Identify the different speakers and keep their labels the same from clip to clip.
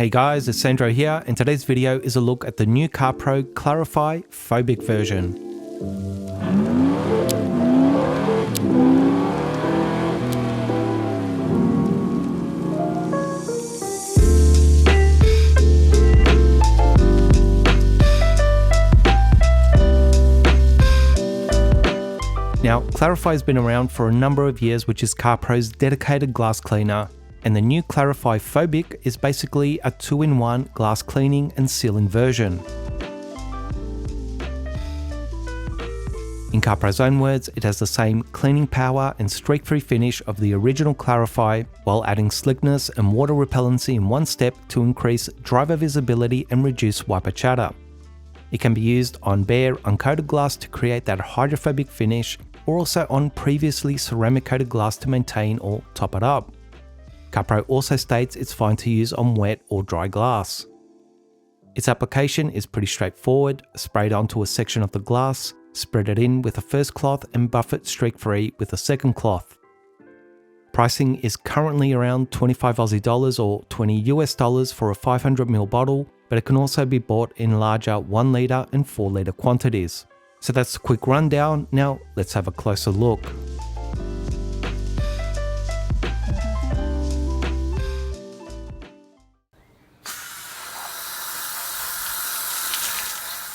Speaker 1: Hey guys, it's Sandro here, and today's video is a look at the new Carpro Clarify Phobic version. Now, Clarify has been around for a number of years, which is Carpro's dedicated glass cleaner. And the new Clarify Phobic is basically a 2-in-1 glass cleaning and sealing version. In Carpro's own words, it has the same cleaning power and streak-free finish of the original Clarify, while adding slickness and water repellency in one step to increase driver visibility and reduce wiper chatter. It can be used on bare, uncoated glass to create that hydrophobic finish, or also on previously ceramic-coated glass to maintain or top it up. Carpro also states it's fine to use on wet or dry glass. Its application is pretty straightforward: spray it onto a section of the glass, spread it in with a first cloth and buff it streak-free with a second cloth. Pricing is currently around 25 Aussie dollars or $20 US for a 500ml bottle, but it can also be bought in larger 1 litre and 4 litre quantities. So that's a quick rundown. Now let's have a closer look.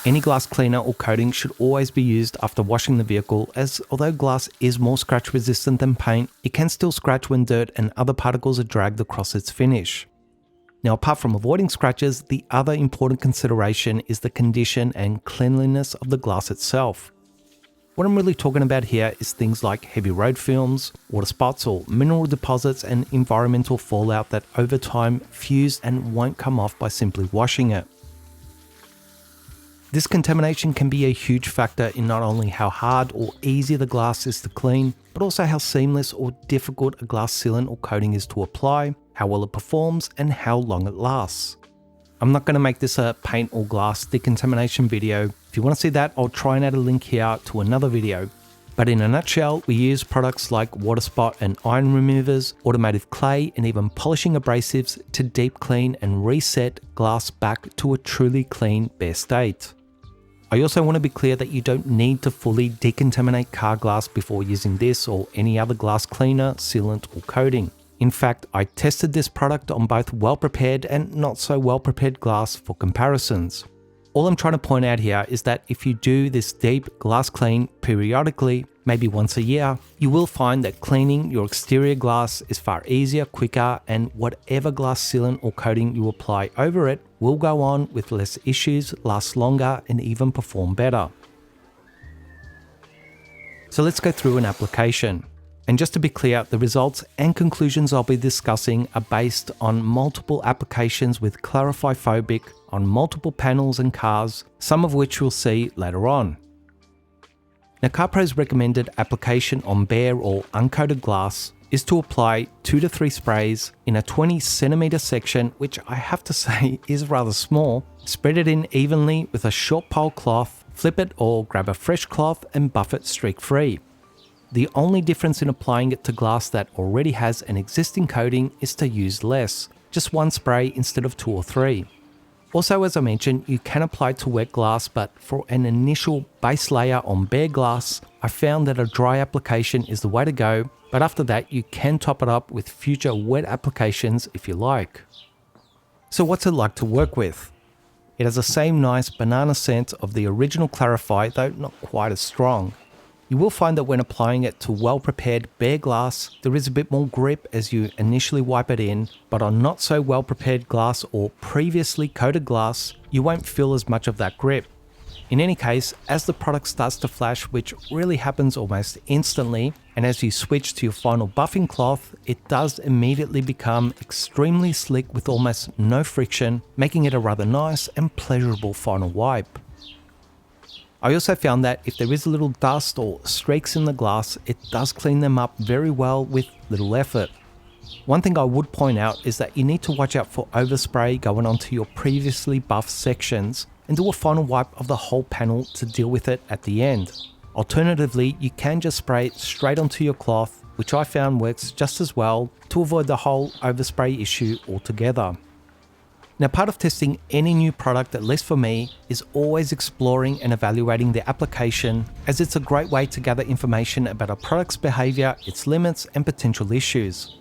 Speaker 1: Any glass cleaner or coating should always be used after washing the vehicle, as although glass is more scratch resistant than paint, it can still scratch when dirt and other particles are dragged across its finish. Now, apart from avoiding scratches, the other important consideration is the condition and cleanliness of the glass itself. What I'm really talking about here is things like heavy road films, water spots or mineral deposits, and environmental fallout that over time fuse and won't come off by simply washing it. This contamination can be a huge factor in not only how hard or easy the glass is to clean, but also how seamless or difficult a glass sealant or coating is to apply, how well it performs, and how long it lasts. I'm not going to make this a paint or glass decontamination video. If you want to see that, I'll try and add a link here to another video. But in a nutshell, we use products like water spot and iron removers, automotive clay, and even polishing abrasives to deep clean and reset glass back to a truly clean, bare state. I also want to be clear that you don't need to fully decontaminate car glass before using this or any other glass cleaner, sealant, or coating. In fact, I tested this product on both well-prepared and not so well-prepared glass for comparisons. All I'm trying to point out here is that if you do this deep glass clean periodically, maybe once a year, you will find that cleaning your exterior glass is far easier, quicker, and whatever glass sealant or coating you apply over it will go on with less issues, last longer, and even perform better. So let's go through an application. And just to be clear, the results and conclusions I'll be discussing are based on multiple applications with Clarify Phobic on multiple panels and cars, some of which we'll see later on. Now, Carpro's recommended application on bare or uncoated glass is to apply 2 to 3 sprays in a 20cm section, which I have to say is rather small. Spread it in evenly with a short pole cloth, flip it or grab a fresh cloth and buff it streak-free. The only difference in applying it to glass that already has an existing coating is to use less, just 1 spray instead of 2 or 3. Also, as I mentioned, you can apply it to wet glass, but for an initial base layer on bare glass, I found that a dry application is the way to go, but after that you can top it up with future wet applications if you like. So what's it like to work with? It has the same nice banana scent of the original Clarify, though not quite as strong. You will find that when applying it to well-prepared bare glass, there is a bit more grip as you initially wipe it in, but on not so well-prepared glass or previously coated glass, you won't feel as much of that grip. In any case, as the product starts to flash, which really happens almost instantly, and as you switch to your final buffing cloth, it does immediately become extremely slick with almost no friction, making it a rather nice and pleasurable final wipe. I also found that if there is a little dust or streaks in the glass, it does clean them up very well with little effort. One thing I would point out is that you need to watch out for overspray going onto your previously buffed sections and do a final wipe of the whole panel to deal with it at the end. Alternatively, you can just spray it straight onto your cloth, which I found works just as well to avoid the whole overspray issue altogether. Now, part of testing any new product, at least for me, is always exploring and evaluating the application, as it's a great way to gather information about a product's behavior, its limits, and potential issues.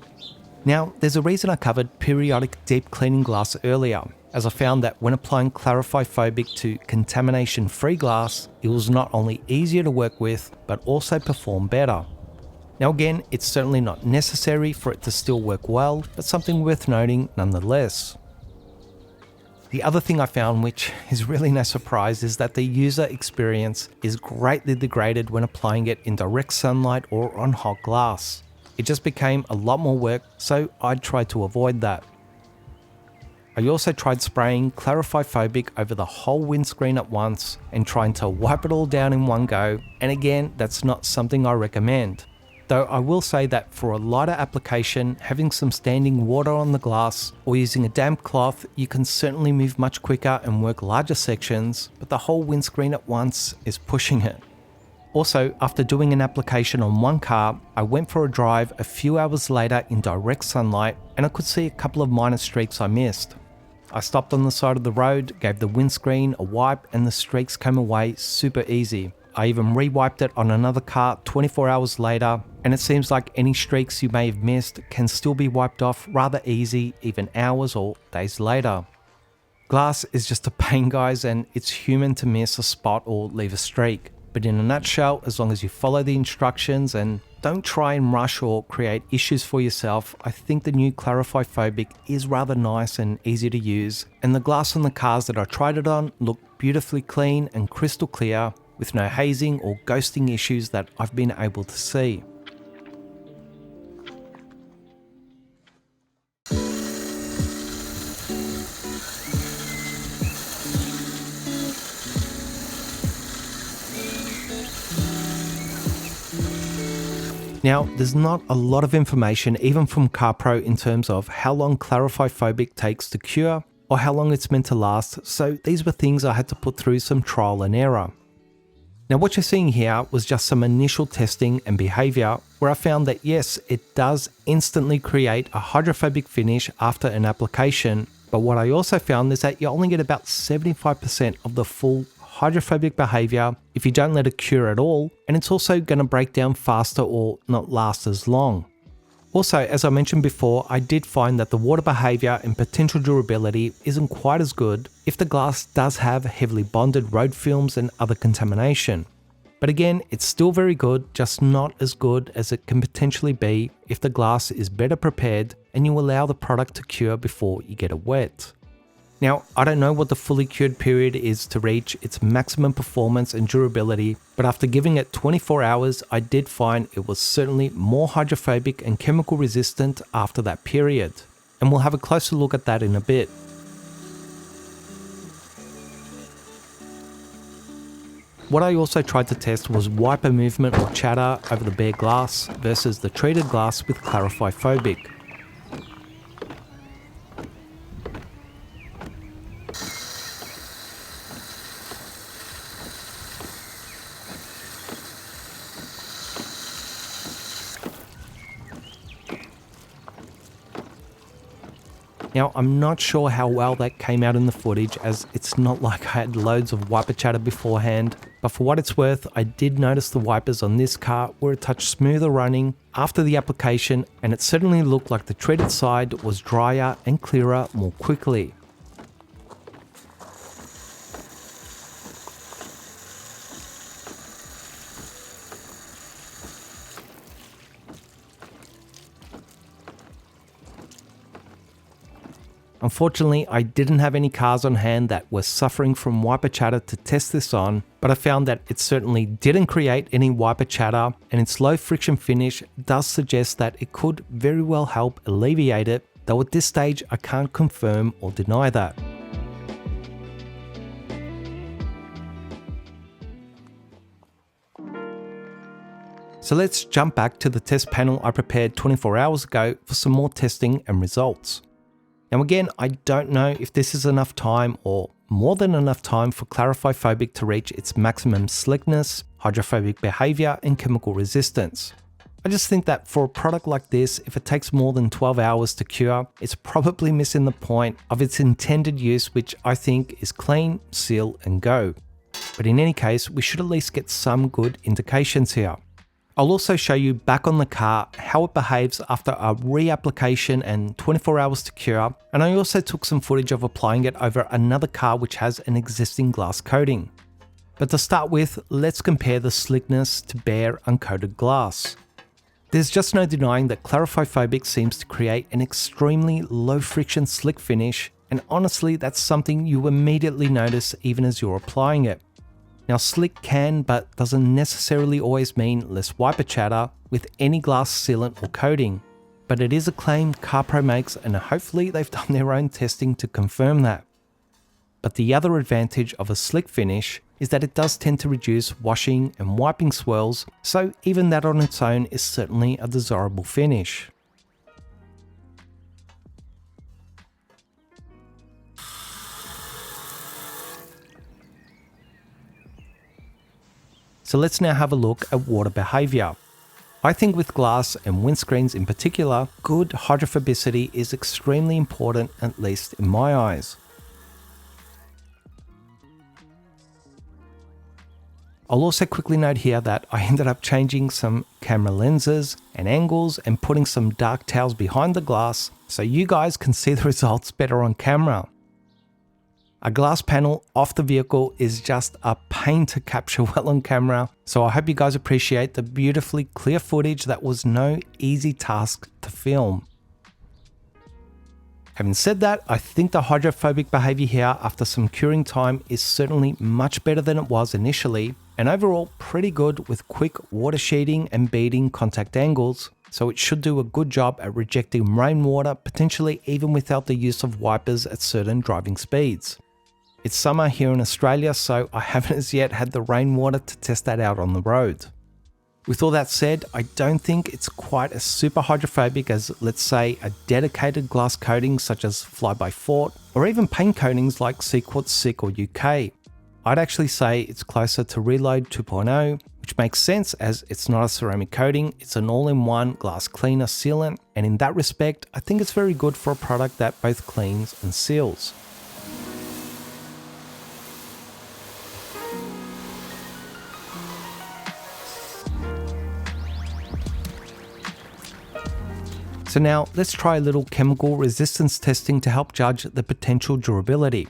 Speaker 1: Now, there's a reason I covered periodic deep cleaning glass earlier, as I found that when applying Clarify Phobic to contamination-free glass, it was not only easier to work with, but also perform better. Now again, it's certainly not necessary for it to still work well, but something worth noting nonetheless. The other thing I found, which is really no surprise, is that the user experience is greatly degraded when applying it in direct sunlight or on hot glass. It just became a lot more work, so I tried to avoid that. I also tried spraying Clarify Phobic over the whole windscreen at once and trying to wipe it all down in one go, and again, that's not something I recommend. Though I will say that for a lighter application, having some standing water on the glass or using a damp cloth, you can certainly move much quicker and work larger sections, but the whole windscreen at once is pushing it. Also, after doing an application on one car, I went for a drive a few hours later in direct sunlight and I could see a couple of minor streaks I missed. I stopped on the side of the road, gave the windscreen a wipe, and the streaks came away super easy. I even re-wiped it on another car 24 hours later, and it seems like any streaks you may have missed can still be wiped off rather easy even hours or days later. Glass is just a pain, guys, and it's human to miss a spot or leave a streak. But in a nutshell, as long as you follow the instructions and don't try and rush or create issues for yourself, I think the new Clarify Phobic is rather nice and easy to use, and the glass on the cars that I tried it on looked beautifully clean and crystal clear, with no hazing or ghosting issues that I've been able to see. Now, there's not a lot of information even from Carpro in terms of how long Clarify Phobic takes to cure or how long it's meant to last, so these were things I had to put through some trial and error. Now what you're seeing here was just some initial testing and behavior where I found that yes, it does instantly create a hydrophobic finish after an application, but what I also found is that you only get about 75% of the full hydrophobic behavior if you don't let it cure at all, and it's also going to break down faster or not last as long. Also, as I mentioned before, I did find that the water behavior and potential durability isn't quite as good if the glass does have heavily bonded road films and other contamination. But again, it's still very good, just not as good as it can potentially be if the glass is better prepared and you allow the product to cure before you get it wet. Now, I don't know what the fully cured period is to reach its maximum performance and durability, but after giving it 24 hours, I did find it was certainly more hydrophobic and chemical resistant after that period. And we'll have a closer look at that in a bit. What I also tried to test was wiper movement or chatter over the bare glass versus the treated glass with Clarify Phobic. Now, I'm not sure how well that came out in the footage, as it's not like I had loads of wiper chatter beforehand, but for what it's worth, I did notice the wipers on this car were a touch smoother running after the application, and it certainly looked like the treated side was drier and clearer more quickly. Unfortunately, I didn't have any cars on hand that were suffering from wiper chatter to test this on, but I found that it certainly didn't create any wiper chatter, and its low friction finish does suggest that it could very well help alleviate it, though at this stage I can't confirm or deny that. So let's jump back to the test panel I prepared 24 hours ago for some more testing and results. Now again, I don't know if this is enough time or more than enough time for Clarify Phobic to reach its maximum slickness, hydrophobic behavior, and chemical resistance. I just think that for a product like this, if it takes more than 12 hours to cure, it's probably missing the point of its intended use, which I think is clean, seal, and go. But in any case, we should at least get some good indications here. I'll also show you back on the car how it behaves after a reapplication and 24 hours to cure, and I also took some footage of applying it over another car which has an existing glass coating. But to start with, let's compare the slickness to bare uncoated glass. There's just no denying that Clarify Phobic seems to create an extremely low friction slick finish, and honestly that's something you immediately notice even as you're applying it. Now slick can but doesn't necessarily always mean less wiper chatter with any glass sealant or coating, but it is a claim Carpro makes and hopefully they've done their own testing to confirm that. But the other advantage of a slick finish is that it does tend to reduce washing and wiping swirls, so even that on its own is certainly a desirable finish. So let's now have a look at water behavior. I think with glass and windscreens in particular, good hydrophobicity is extremely important, at least in my eyes. I'll also quickly note here that I ended up changing some camera lenses and angles and putting some dark towels behind the glass so you guys can see the results better on camera. A glass panel off the vehicle is just a pain to capture well on camera, so I hope you guys appreciate the beautifully clear footage that was no easy task to film. Having said that, I think the hydrophobic behavior here after some curing time is certainly much better than it was initially, and overall pretty good with quick water sheeting and beading contact angles, so it should do a good job at rejecting rainwater, potentially even without the use of wipers at certain driving speeds. It's summer here in Australia, so I haven't as yet had the rainwater to test that out on the road. With all that said, I don't think it's quite as super hydrophobic as, let's say, a dedicated glass coating such as Fly-by-Fort, or even paint coatings like Seaquartz SICK or U.K. I'd actually say it's closer to Reload 2.0, which makes sense as it's not a ceramic coating, it's an all-in-one glass cleaner sealant, and in that respect, I think it's very good for a product that both cleans and seals. So now let's try a little chemical resistance testing to help judge the potential durability.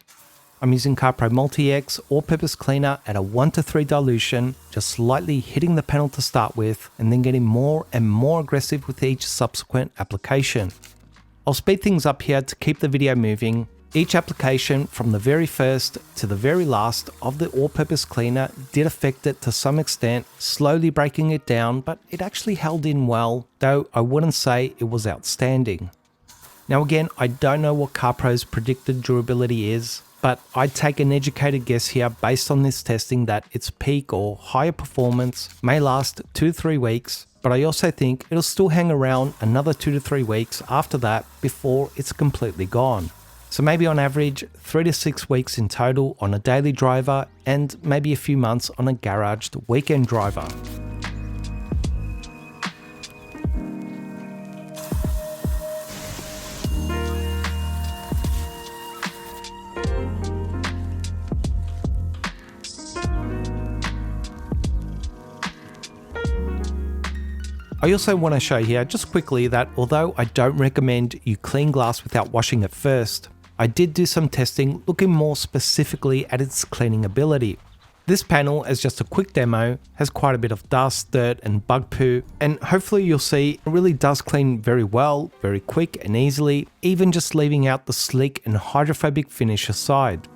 Speaker 1: I'm using Carpro Multi-X all-purpose cleaner at a 1:3 dilution, just slightly hitting the panel to start with and then getting more and more aggressive with each subsequent application. I'll speed things up here to keep the video moving. Each application from the very first to the very last of the all-purpose cleaner did affect it to some extent, slowly breaking it down, but it actually held in well, though I wouldn't say it was outstanding. Now again, I don't know what Carpro's predicted durability is, but I'd take an educated guess here based on this testing that its peak or higher performance may last 2 to 3 weeks, but I also think it'll still hang around another 2 to 3 weeks after that before it's completely gone. So maybe on average 3 to 6 weeks in total on a daily driver and maybe a few months on a garaged weekend driver. I also want to show here just quickly that although I don't recommend you clean glass without washing it first, I did do some testing looking more specifically at its cleaning ability. This panel, as just a quick demo, has quite a bit of dust, dirt and bug poo, and hopefully you'll see it really does clean very well, very quick and easily, even just leaving out the sleek and hydrophobic finish aside.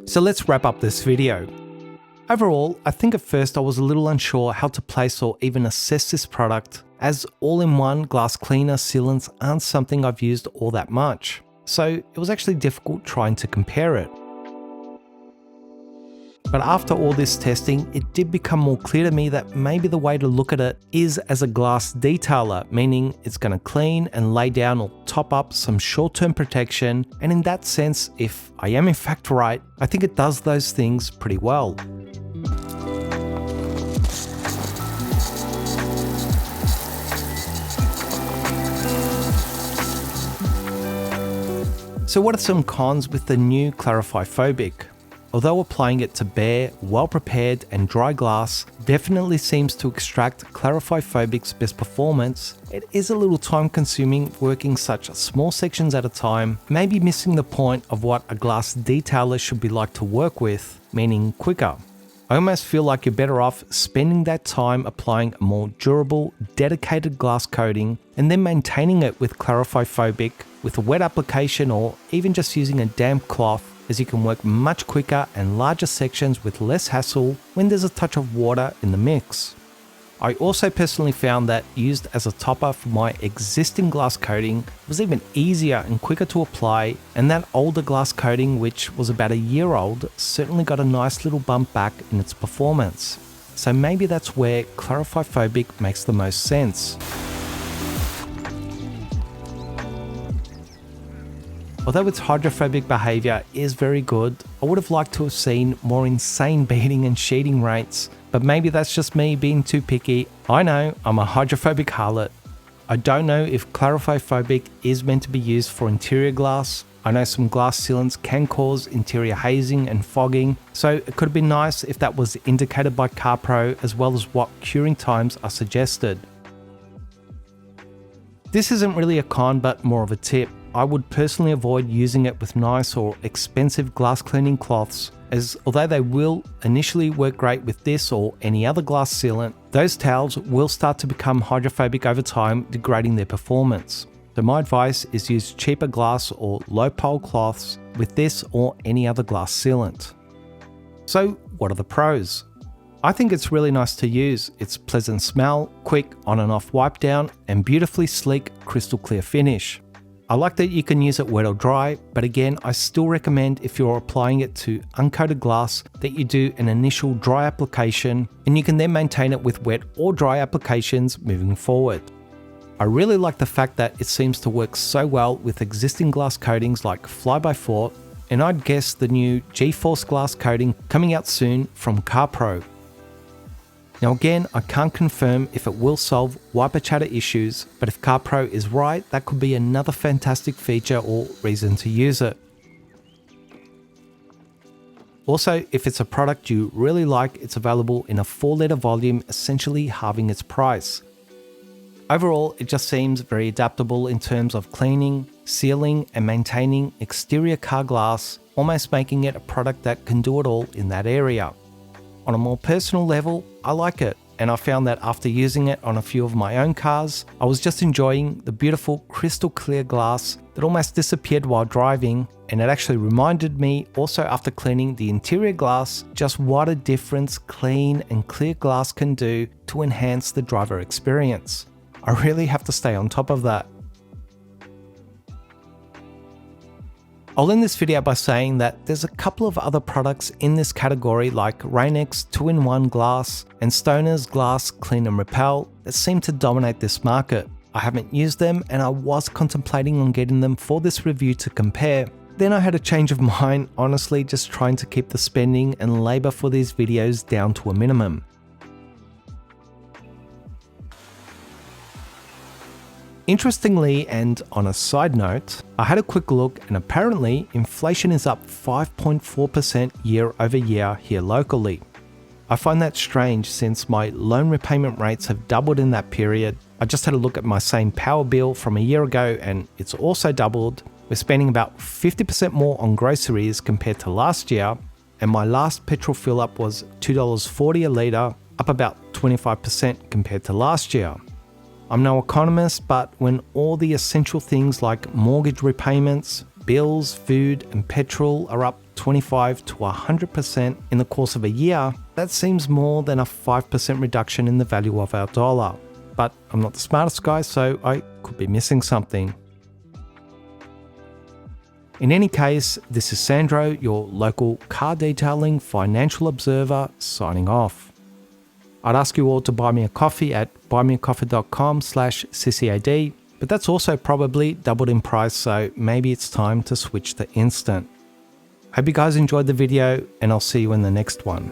Speaker 1: So let's wrap up this video. Overall, I think at first I was a little unsure how to place or even assess this product, as all-in-one glass cleaner sealants aren't something I've used all that much, so it was actually difficult trying to compare it. But after all this testing, it did become more clear to me that maybe the way to look at it is as a glass detailer, meaning it's going to clean and lay down or top up some short-term protection, and in that sense, if I am in fact right, I think it does those things pretty well. So what are some cons with the new Clarify Phobic? Although applying it to bare, well-prepared and dry glass definitely seems to extract Clarify Phobic's best performance, it is a little time-consuming working such small sections at a time, maybe missing the point of what a glass detailer should be like to work with, meaning quicker. I almost feel like you're better off spending that time applying a more durable, dedicated glass coating and then maintaining it with Clarify Phobic with a wet application or even just using a damp cloth, as you can work much quicker and larger sections with less hassle when there's a touch of water in the mix. I also personally found that used as a topper for my existing glass coating was even easier and quicker to apply, and that older glass coating, which was about a year old, certainly got a nice little bump back in its performance. So maybe that's where Clarify Phobic makes the most sense. Although its hydrophobic behaviour is very good, I would have liked to have seen more insane beading and sheeting rates, but maybe that's just me being too picky. I know, I'm a hydrophobic harlot. I don't know if Clarify Phobic is meant to be used for interior glass. I know some glass sealants can cause interior hazing and fogging, so it could have been nice if that was indicated by Carpro as well as what curing times are suggested. This isn't really a con but more of a tip. I would personally avoid using it with nice or expensive glass cleaning cloths, as although they will initially work great with this or any other glass sealant, those towels will start to become hydrophobic over time, degrading their performance. So my advice is use cheaper glass or low pole cloths with this or any other glass sealant. So what are the pros? I think it's really nice to use. It's pleasant smell, quick on and off wipe down, and beautifully sleek crystal clear finish. I like that you can use it wet or dry, but again, I still recommend if you're applying it to uncoated glass that you do an initial dry application and you can then maintain it with wet or dry applications moving forward. I really like the fact that it seems to work so well with existing glass coatings like 4x4, and I'd guess the new G-Force glass coating coming out soon from Carpro. Now again, I can't confirm if it will solve wiper chatter issues, but if Carpro is right, that could be another fantastic feature or reason to use it. Also, if it's a product you really like, it's available in a 4-litre volume, essentially halving its price. Overall, it just seems very adaptable in terms of cleaning, sealing and maintaining exterior car glass, almost making it a product that can do it all in that area. On a more personal level, I like it, and I found that after using it on a few of my own cars, I was just enjoying the beautiful crystal clear glass that almost disappeared while driving, and it actually reminded me also after cleaning the interior glass just what a difference clean and clear glass can do to enhance the driver experience. I really have to stay on top of that. I'll end this video by saying that there's a couple of other products in this category like Rain-X 2-in-1 glass and Stoner's glass clean and repel that seem to dominate this market. I haven't used them and I was contemplating on getting them for this review to compare. Then I had a change of mind, honestly just trying to keep the spending and labour for these videos down to a minimum. Interestingly, and on a side note, I had a quick look and apparently inflation is up 5.4% year over year here locally. I find that strange since my loan repayment rates have doubled in that period. I just had a look at my same power bill from a year ago and it's also doubled. We're spending about 50% more on groceries compared to last year, and my last petrol fill up was $2.40 a litre, up about 25% compared to last year. I'm no economist, but when all the essential things like mortgage repayments, bills, food and petrol are up 25 to 100% in the course of a year, that seems more than a 5% reduction in the value of our dollar. But I'm not the smartest guy, so I could be missing something. In any case, this is Sandro, your local car detailing financial observer, signing off. I'd ask you all to buy me a coffee at buymeacoffee.com/CCAD, but that's also probably doubled in price, so maybe it's time to switch to instant. Hope you guys enjoyed the video, and I'll see you in the next one.